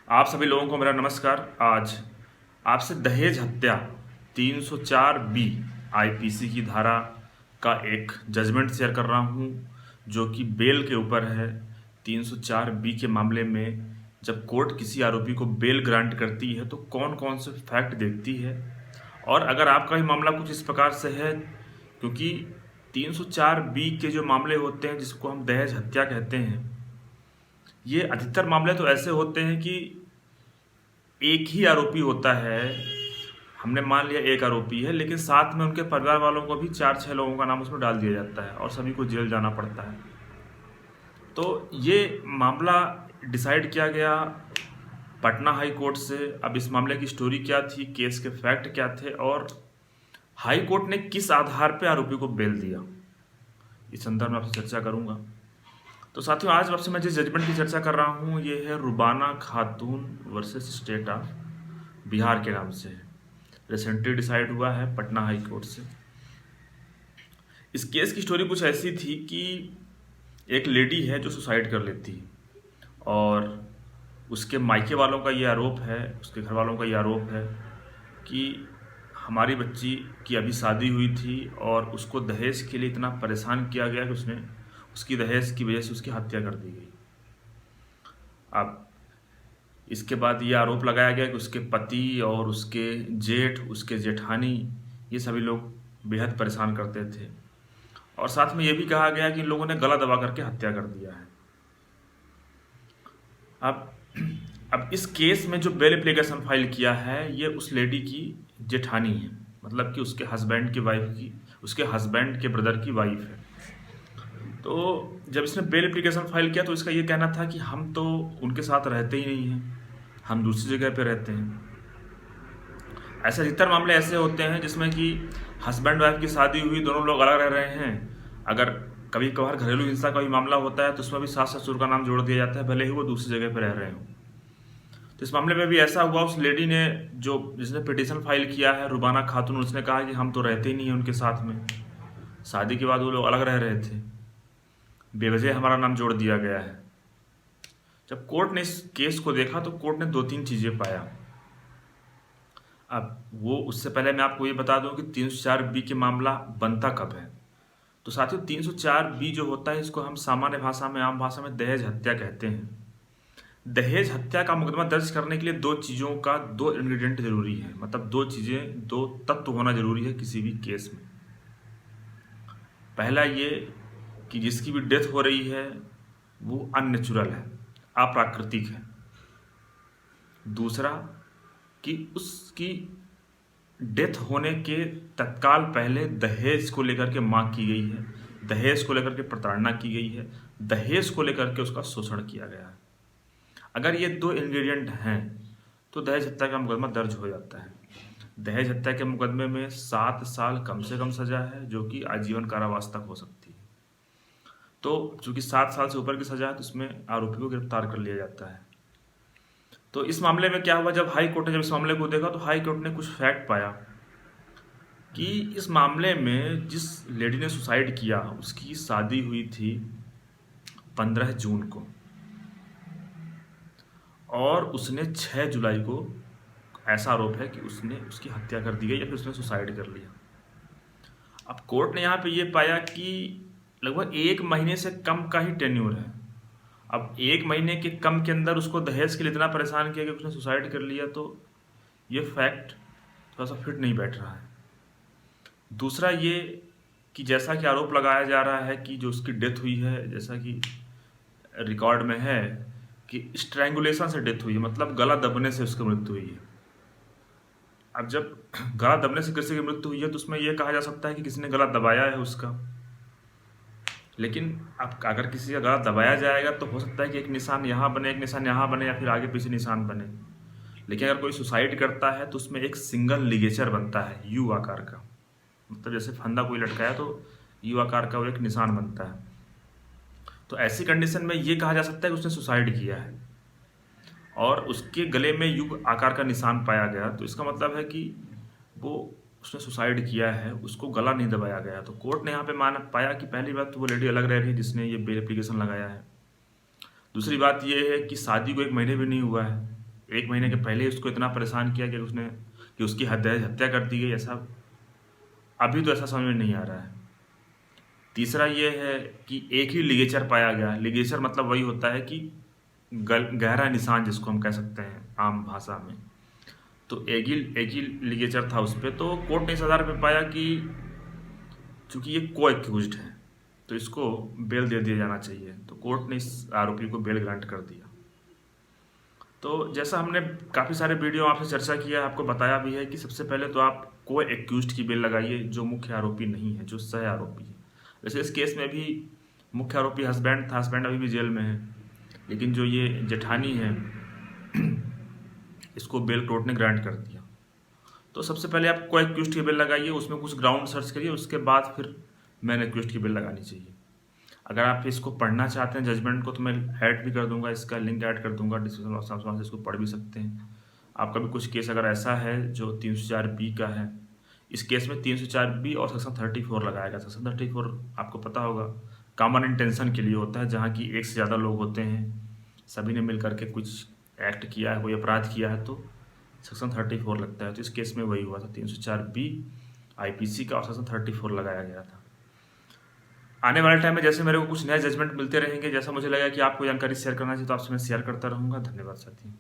आप सभी लोगों को मेरा नमस्कार। आज आपसे दहेज हत्या 304 बी आईपीसी की धारा का एक जजमेंट शेयर कर रहा हूं, जो कि बेल के ऊपर है। 304 बी के मामले में जब कोर्ट किसी आरोपी को बेल ग्रांट करती है तो कौन कौन से फैक्ट देखती है, और अगर आपका ही मामला कुछ इस प्रकार से है, क्योंकि 304 बी के जो मामले होते हैं जिसको हम दहेज हत्या कहते हैं, ये अधिकतर मामले तो ऐसे होते हैं कि एक ही आरोपी होता है। हमने मान लिया एक आरोपी है, लेकिन साथ में उनके परिवार वालों को भी 4-6 लोगों का नाम उसमें डाल दिया जाता है और सभी को जेल जाना पड़ता है। तो ये मामला डिसाइड किया गया पटना हाई कोर्ट से। अब इस मामले की स्टोरी क्या थी, केस के फैक्ट क्या थे, और हाई कोर्ट ने किस आधार पर आरोपी को बेल दिया, इस संदर्भ में आपसे चर्चा करूंगा। तो साथियों, आज आपसे मैं जिस जजमेंट की चर्चा कर रहा हूँ ये है रुबाना खातून वर्सेस स्टेट ऑफ बिहार के नाम से है। रिसेंटली डिसाइड हुआ है पटना हाई कोर्ट से। इस केस की स्टोरी कुछ ऐसी थी कि एक लेडी है जो सुसाइड कर लेती है, और उसके मायके वालों का ये आरोप है, उसके घर वालों का ये आरोप है कि हमारी बच्ची की अभी शादी हुई थी और उसको दहेज के लिए इतना परेशान किया गया कि उसने उसकी दहेज की वजह से उसकी हत्या कर दी गई। अब इसके बाद ये आरोप लगाया गया कि उसके पति और उसके जेठ, उसके जेठानी, ये सभी लोग बेहद परेशान करते थे, और साथ में ये भी कहा गया कि इन लोगों ने गला दबा करके हत्या कर दिया है। अब अब इस केस में जो बेल एप्लीकेशन फाइल किया है ये उस लेडी की जेठानी है, मतलब कि उसके हस्बैंड की वाइफ की, उसके हस्बैंड के ब्रदर की वाइफ है। तो जब इसने बेल एप्लीकेशन फाइल किया तो इसका ये कहना था कि हम तो उनके साथ रहते ही नहीं हैं, हम दूसरी जगह पे रहते हैं। ऐसे अधिकतर मामले ऐसे होते हैं जिसमें कि हस्बैंड वाइफ की शादी हुई, दोनों लोग अलग रह रहे हैं। अगर कभी कभार घरेलू हिंसा का भी मामला होता है तो उसमें भी सास ससुर का नाम जोड़ दिया जाता है, भले ही वो दूसरी जगह पर रह रहे हो। तो इस मामले में भी ऐसा हुआ। उस लेडी ने, जो जिसने पिटीशन फाइल किया है, रुबाना खातून, उसने कहा कि हम तो रहते ही नहीं हैं उनके साथ में, शादी के बाद वो लोग अलग रह रहे थे, बेवजह हमारा नाम जोड़ दिया गया है। जब कोर्ट ने इस केस को देखा तो कोर्ट ने 2-3 चीज़ें पाया। अब वो, उससे पहले मैं आपको ये बता दूं कि 304 बी के मामला बनता कब है। तो साथियों, 304 बी जो होता है इसको हम सामान्य भाषा में, आम भाषा में दहेज हत्या कहते हैं। दहेज हत्या का मुकदमा दर्ज करने के लिए 2 चीज़ों का, 2 इंग्रेडिएंट जरूरी है, मतलब 2 चीज़ें, 2 तत्व होना जरूरी है किसी भी केस में। पहला ये कि जिसकी भी डेथ हो रही है वो अननेचुरल है, अप्राकृतिक है। दूसरा कि उसकी डेथ होने के तत्काल पहले दहेज को लेकर के मांग की गई है, दहेज को लेकर के प्रताड़ना की गई है, दहेज को लेकर के उसका शोषण किया गया है। अगर ये 2 इंग्रेडिएंट हैं तो दहेज हत्या का मुकदमा दर्ज हो जाता है। दहेज हत्या के मुकदमे में 7 साल कम से कम सजा है, जो कि आजीवन कारावास तक हो सकती है। तो चूंकि 7 साल से ऊपर की सजा है तो उसमें आरोपी को गिरफ्तार कर लिया जाता है। तो इस मामले में क्या हुआ, जब हाई कोर्ट ने जब इस मामले को देखा तो हाई कोर्ट ने कुछ फैक्ट पाया कि इस मामले में जिस लेडी ने सुसाइड किया उसकी शादी हुई थी 15 जून को, और उसने 6 जुलाई को, ऐसा आरोप है कि उसने उसकी हत्या कर दी गई या फिर उसने सुसाइड कर लिया। अब कोर्ट ने यहाँ पे ये पाया कि लगभग 1 महीने से कम का ही टेन्यूर है। अब 1 महीने के कम के अंदर उसको दहेज के लिए इतना परेशान किया कि उसने सुसाइड कर लिया, तो ये फैक्ट थोड़ा सा फिट नहीं बैठ रहा है। दूसरा ये कि जैसा कि आरोप लगाया जा रहा है कि जो उसकी डेथ हुई है, जैसा कि रिकॉर्ड में है कि स्ट्रैंगुलेशन से डेथ हुई है, मतलब गला दबने से उसकी मृत्यु हुई है। अब जब गला दबने से किसी की मृत्यु हुई है तो उसमें यह कहा जा सकता है कि किसी ने गला दबाया है उसका, लेकिन अब अगर किसी का गला दबाया जाएगा तो हो सकता है कि एक निशान यहाँ बने, एक निशान यहाँ बने, या फिर आगे पीछे निशान बने। लेकिन अगर कोई सुसाइड करता है तो उसमें एक सिंगल लिगेचर बनता है यू आकार का, मतलब जैसे फंदा कोई लटकाया तो यू आकार का वो एक निशान बनता है। तो ऐसी कंडीशन में ये कहा जा सकता है कि उसने सुसाइड किया है और उसके गले में यू आकार का निशान पाया गया, तो इसका मतलब है कि वो उसने सुसाइड किया है, उसको गला नहीं दबाया गया। तो कोर्ट ने यहाँ पे पाया कि पहली बात तो वो लेडी अलग रह रही है जिसने ये बेल एप्लीकेशन लगाया है। दूसरी बात ये है कि शादी को 1 महीने भी नहीं हुआ है, 1 महीने के पहले ही उसको इतना परेशान किया कि उसकी हत्या कर दी गई। ऐसा अभी तो ऐसा समझ में नहीं आ रहा है। तीसरा ये है कि एक ही लिगेचर पाया गया। लिगेचर मतलब वही होता है कि गहरा निशान, जिसको हम कह सकते हैं आम भाषा में। तो एक ही लिगेचर था उस पर। तो कोर्ट ने इस आधार पर पाया कि चूंकि ये को एक्यूज्ड है तो इसको बेल दे दिया जाना चाहिए। तो कोर्ट ने इस आरोपी को बेल ग्रांट कर दिया। तो जैसा हमने काफ़ी सारे वीडियो आपसे चर्चा किया, आपको बताया भी है कि सबसे पहले तो आप को एक्यूज्ड की बेल लगाइए, जो मुख्य आरोपी नहीं है, जो सह आरोपी है। वैसे इस केस में भी मुख्य आरोपी हस्बैंड था, हस्बैंड अभी भी जेल में है, लेकिन जो ये जेठानी है इसको बेल कोर्ट ने ग्रांट कर दिया। तो सबसे पहले आप को एक्यूज्ड की बेल लगाइए, उसमें कुछ ग्राउंड सर्च करिए, उसके बाद फिर मैन एक्यूज्ड की बेल लगानी चाहिए। अगर आप इसको पढ़ना चाहते हैं जजमेंट को, तो मैं ऐड भी कर दूंगा, इसका लिंक ऐड कर दूंगा डिस्क्रिप्शन बॉक्स में, वहाँ से इसको पढ़ भी सकते हैं। आपका भी कुछ केस अगर ऐसा है जो 304B का है, इस केस में 304B और सेक्शन 34 लगाया गया। सेक्शन 34 आपको पता होगा कॉमन इंटेंशन के लिए होता है, जहाँ की एक से ज़्यादा लोग होते हैं, सभी ने मिल करके कुछ एक्ट किया है, कोई अपराध किया है, तो सेक्शन 34 लगता है। तो इस केस में वही हुआ था, 304B IPC का और सेक्शन 34 लगाया गया था। आने वाले टाइम में जैसे मेरे को कुछ नए जजमेंट मिलते रहेंगे, जैसा मुझे लगा कि आपको जानकारी शेयर करना चाहिए, तो आपसे मैं शेयर करता रहूँगा। धन्यवाद साथी।